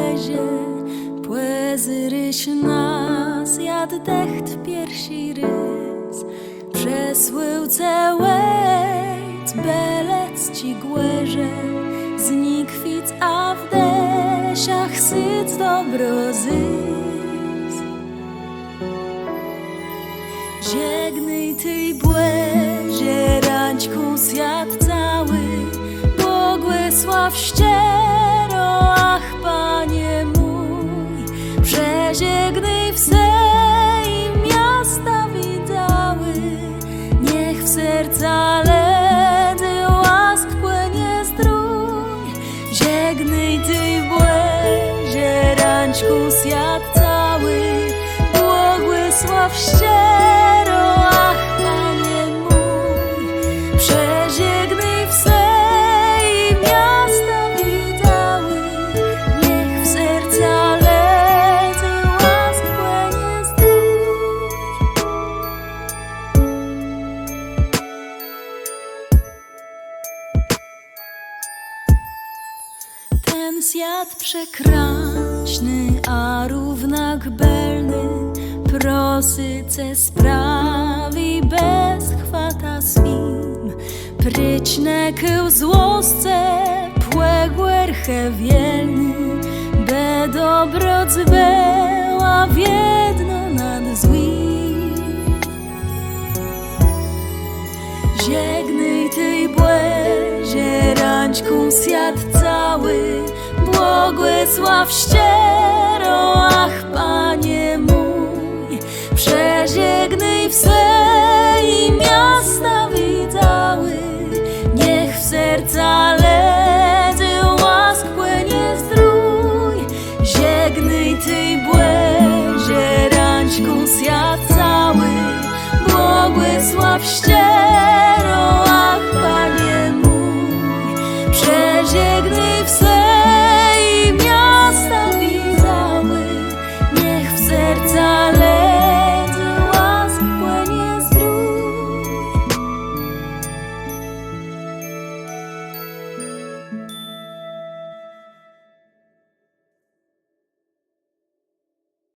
błezie, płezy ryś nas, jad decht piersi rys, przesłyłce łejc, belec ci głeże, znikwic, a w desiach syc dobro zys. Żegnaj ty błezie, rańczku zjad cały, Błogosław ściero, ach Panie mój, przeżegnaj wse i miasta widziały, niech w serca ledy łask płynie zdrój. Żegnaj ty błezie, rańczku zjad cały, Błogosław ściero, ach Panie mój, przeżegnaj wse i miasta widziały, niech w serca ledy łask płynie zdrój. Ten zjad przekraśny, a równak belny, prosyce sprawi bez chwata swim, pryćne kył złosce, płegłerche wielny, be dobro dzbeła wiedno nad złym. Żegnaj ty błezie, rańczku zjad cały, Błogosław ściero, ach Panie mój, przeżegnaj wse i miasta widziały, niech w serca ledy łask płynie zdrój. Żegnaj ty błezie, rańczku zjad cały, Błogosław ściero,